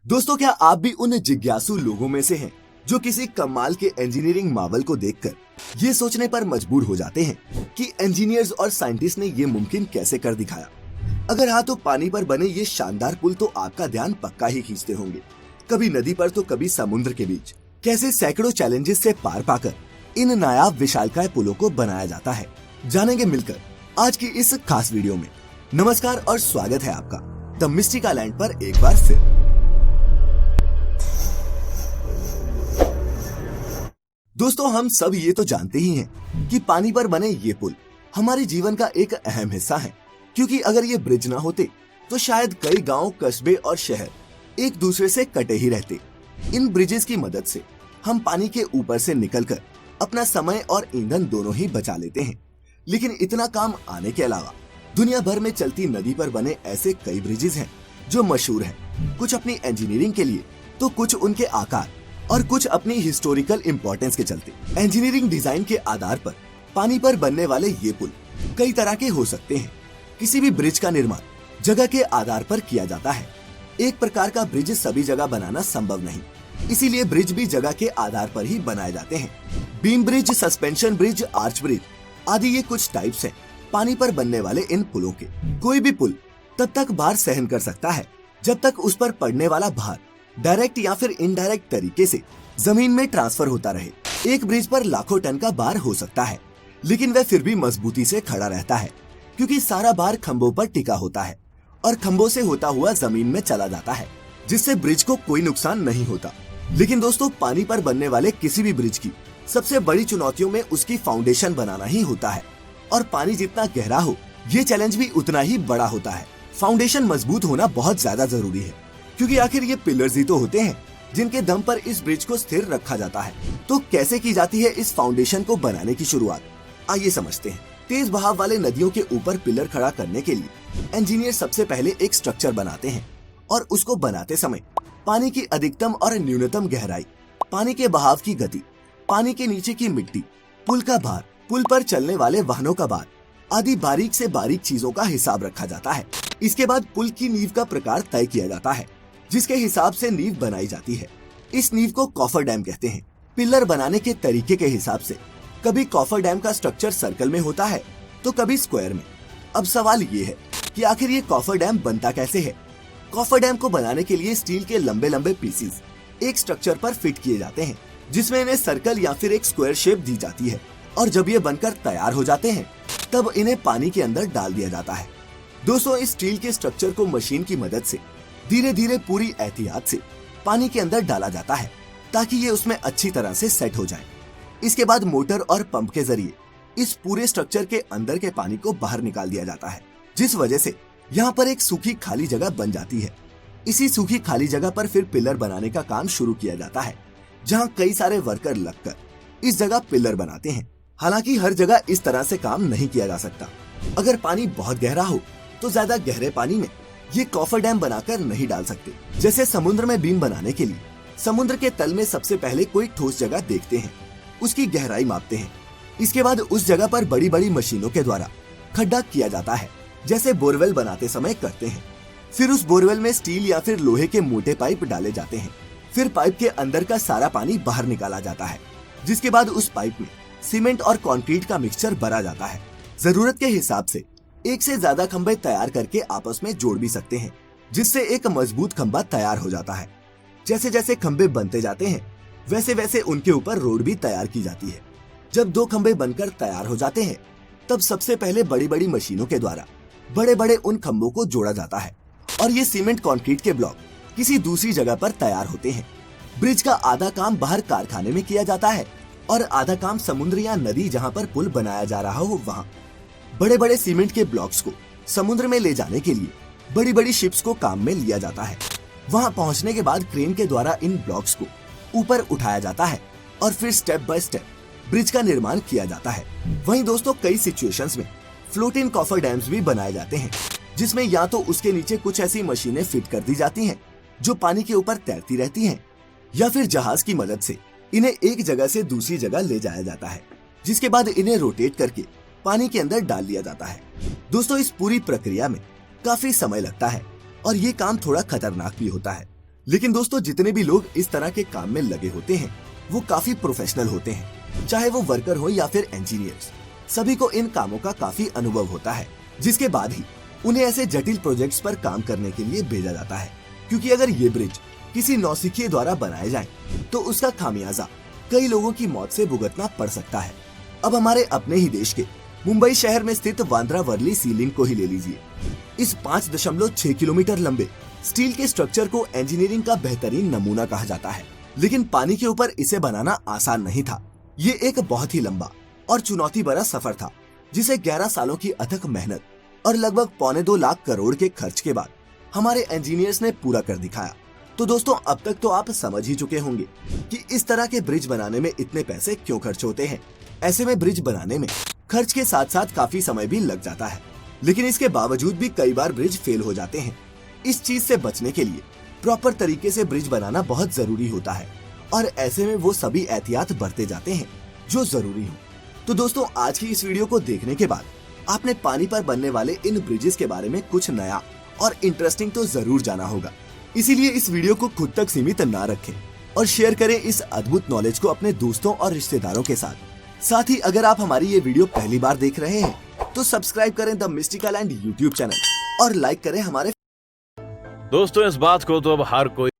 दोस्तों, क्या आप भी उन जिज्ञासु लोगों में से हैं जो किसी कमाल के इंजीनियरिंग मावल को देखकर ये सोचने पर मजबूर हो जाते हैं कि इंजीनियर्स और साइंटिस्ट ने ये मुमकिन कैसे कर दिखाया। अगर हाँ, तो पानी पर बने ये शानदार पुल तो आपका ध्यान पक्का ही खींचते होंगे। कभी नदी पर तो कभी समुद्र के बीच कैसे सैकड़ों चैलेंजेस से पार पाकर इन नायाब विशालकाय पुलों को बनाया जाता है, जानेंगे मिलकर आज की इस खास वीडियो में। नमस्कार और स्वागत है आपका द मिस्टिका लैंड पर एक बार फिर। दोस्तों, हम सब ये तो जानते ही हैं कि पानी पर बने ये पुल हमारे जीवन का एक अहम हिस्सा है, क्योंकि अगर ये ब्रिज ना होते तो शायद कई गांव, कस्बे और शहर एक दूसरे से कटे ही रहते। इन ब्रिजेस की मदद से हम पानी के ऊपर से निकलकर अपना समय और ईंधन दोनों ही बचा लेते हैं। लेकिन इतना काम आने के अलावा दुनिया भर में चलती नदी पर बने ऐसे कई ब्रिजेस हैं जो मशहूर हैं, कुछ अपनी इंजीनियरिंग के लिए तो कुछ उनके आकार और कुछ अपनी हिस्टोरिकल इम्पोर्टेंस के चलते। इंजीनियरिंग डिजाइन के आधार पर पानी पर बनने वाले ये पुल कई तरह के हो सकते हैं। किसी भी ब्रिज का निर्माण जगह के आधार पर किया जाता है। एक प्रकार का ब्रिज सभी जगह बनाना संभव नहीं, इसीलिए ब्रिज भी जगह के आधार पर ही बनाए जाते हैं। Beam bridge, suspension bridge, arch bridge आदि ये कुछ टाइप्स हैं पानी पर बनने वाले इन पुलों के। कोई भी पुल तब तक भार सहन कर सकता है जब तक उस पर पड़ने वाला भार डायरेक्ट या फिर इनडायरेक्ट तरीके से जमीन में ट्रांसफर होता रहे। एक ब्रिज पर लाखों टन का भार हो सकता है, लेकिन वह फिर भी मजबूती से खड़ा रहता है, क्योंकि सारा भार खंभों पर टिका होता है और खंभों से होता हुआ जमीन में चला जाता है, जिससे ब्रिज को कोई नुकसान नहीं होता। लेकिन दोस्तों, पानी पर बनने वाले किसी भी ब्रिज की सबसे बड़ी चुनौतियों में उसकी फाउंडेशन बनाना ही होता है, और पानी जितना गहरा हो, ये चैलेंज भी उतना ही बड़ा होता है। फाउंडेशन मजबूत होना बहुत ज्यादा जरूरी है, क्योंकि आखिर ये पिलर्स ही तो होते हैं जिनके दम पर इस ब्रिज को स्थिर रखा जाता है। तो कैसे की जाती है इस फाउंडेशन को बनाने की शुरुआत, आइए समझते हैं। तेज बहाव वाले नदियों के ऊपर पिलर खड़ा करने के लिए इंजीनियर सबसे पहले एक स्ट्रक्चर बनाते हैं, और उसको बनाते समय पानी की अधिकतम और न्यूनतम गहराई, पानी के बहाव की गति, पानी के नीचे की मिट्टी, पुल का भार, पुल पर चलने वाले वाहनों का भार आदि बारीक से बारीक चीजों का हिसाब रखा जाता है। इसके बाद पुल की नींव का प्रकार तय किया जाता है, जिसके हिसाब से नींव बनाई जाती है। इस नींव को कॉफर डैम कहते हैं। पिलर बनाने के तरीके के हिसाब से कभी कॉफर डैम का स्ट्रक्चर सर्कल में होता है तो कभी स्क्वायर में। अब सवाल ये है कि आखिर ये कॉफर डैम बनता कैसे है। कॉफर डैम को बनाने के लिए स्टील के लंबे लंबे पीसेस एक स्ट्रक्चर पर फिट किए जाते हैं, जिसमें इन्हें सर्कल या फिर एक स्क्वायर शेप दी जाती है, और जब ये बनकर तैयार हो जाते हैं तब इन्हें पानी के अंदर डाल दिया जाता है। दोस्तों, इस स्टील के स्ट्रक्चर को मशीन की मदद से धीरे धीरे पूरी एहतियात से पानी के अंदर डाला जाता है, ताकि ये उसमें अच्छी तरह से सेट हो जाए। इसके बाद मोटर और पंप के जरिए इस पूरे स्ट्रक्चर के अंदर के पानी को बाहर निकाल दिया जाता है, जिस वजह से यहाँ पर एक सूखी खाली जगह बन जाती है। इसी सूखी खाली जगह पर फिर पिलर बनाने का काम शुरू किया जाता है, जहाँ कई सारे वर्कर लगकर इस जगह पिलर बनाते हैं। हालांकि हर जगह इस तरह से काम नहीं किया जा सकता। अगर पानी बहुत गहरा हो तो ज्यादा गहरे पानी में ये कॉफर डैम बनाकर नहीं डाल सकते। जैसे समुद्र में बीम बनाने के लिए समुद्र के तल में सबसे पहले कोई ठोस जगह देखते हैं, उसकी गहराई मापते हैं। इसके बाद उस जगह पर बड़ी बड़ी मशीनों के द्वारा खड्डा किया जाता है, जैसे बोरवेल बनाते समय करते हैं। फिर उस बोरवेल में स्टील या फिर लोहे के मोटे पाइप डाले जाते हैं। फिर पाइप के अंदर का सारा पानी बाहर निकाला जाता है, जिसके बाद उस पाइप में सीमेंट और कंक्रीट का मिक्सचर भरा जाता है। जरूरत के हिसाब से एक से ज्यादा खंभे तैयार करके आपस में जोड़ भी सकते हैं, जिससे एक मजबूत खंभा तैयार हो जाता है। जैसे जैसे खंभे बनते जाते हैं, वैसे वैसे उनके ऊपर रोड भी तैयार की जाती है। जब दो खंभे बनकर तैयार हो जाते हैं, तब सबसे पहले बड़ी बड़ी मशीनों के द्वारा बड़े बड़े उन खंभों को जोड़ा जाता है, और ये सीमेंट कंक्रीट के ब्लॉक किसी दूसरी जगह पर तैयार होते हैं। ब्रिज का आधा काम बाहर कारखाने में किया जाता है, और आधा काम समुद्र या नदी जहाँ पर पुल बनाया जा रहा हो वहाँ। बड़े बड़े सीमेंट के ब्लॉक्स को समुद्र में ले जाने के लिए बड़ी बड़ी शिप्स को काम में लिया जाता है। वहां पहुंचने के बाद क्रेन के द्वारा इन ब्लॉक्स को ऊपर उठाया जाता है, और फिर स्टेप बाय स्टेप ब्रिज का निर्माण किया जाता है। वहीं दोस्तों, कई सिचुएशंस में फ्लोटिंग कॉफर डैम्स भी बनाए जाते हैं, जिसमें या तो उसके नीचे कुछ ऐसी मशीनें फिट कर दी जाती हैं जो पानी के ऊपर तैरती रहती हैं, या फिर जहाज की मदद से इन्हें एक जगह से दूसरी जगह ले जाया जाता है, जिसके बाद इन्हें रोटेट करके पानी के अंदर डाल लिया जाता है। दोस्तों, इस पूरी प्रक्रिया में काफी समय लगता है और ये काम थोड़ा खतरनाक भी होता है, लेकिन दोस्तों जितने भी लोग इस तरह के काम में लगे होते हैं वो काफी प्रोफेशनल होते हैं, चाहे वो वर्कर हो या फिर इंजीनियर्स। सभी को इन कामों का काफी अनुभव होता है, जिसके बाद ही उन्हें ऐसे जटिल प्रोजेक्ट्स पर काम करने के लिए भेजा जाता है। क्योंकि अगर ये ब्रिज किसी नौसिखिए द्वारा बनाए जाए तो उसका खामियाजा कई लोगों की मौत से भुगतना पड़ सकता है। अब हमारे अपने ही देश के मुंबई शहर में स्थित बांद्रा वर्ली सी लिंक को ही ले लीजिए। इस 5.6 किलोमीटर लंबे स्टील के स्ट्रक्चर को इंजीनियरिंग का बेहतरीन नमूना कहा जाता है, लेकिन पानी के ऊपर इसे बनाना आसान नहीं था। ये एक बहुत ही लंबा और चुनौती भरा सफर था, जिसे 11 सालों की अथक मेहनत और लगभग 1.25 लाख करोड़ के खर्च के बाद हमारे इंजीनियर्स ने पूरा कर दिखाया। तो दोस्तों अब तक तो आप समझ ही चुके होंगे कि इस तरह के ब्रिज बनाने में इतने पैसे क्यों खर्च होते हैं। ऐसे में ब्रिज बनाने में खर्च के साथ साथ काफी समय भी लग जाता है, लेकिन इसके बावजूद भी कई बार ब्रिज फेल हो जाते हैं। इस चीज से बचने के लिए प्रॉपर तरीके से ब्रिज बनाना बहुत जरूरी होता है और ऐसे में वो सभी एहतियात बरते जाते हैं जो जरूरी हो। तो दोस्तों आज की इस वीडियो को देखने के बाद आपने पानी पर बनने वाले इन ब्रिजेस के बारे में कुछ नया और इंटरेस्टिंग तो जरूर जाना होगा। इसीलिए इस वीडियो को खुद तक सीमित ना रखें और शेयर करें इस अद्भुत नॉलेज को अपने दोस्तों और रिश्तेदारों के साथ ही अगर आप हमारी ये वीडियो पहली बार देख रहे हैं तो सब्सक्राइब करें the mystical and YouTube channel और लाइक करें हमारे। दोस्तों इस बात को तो अब हर कोई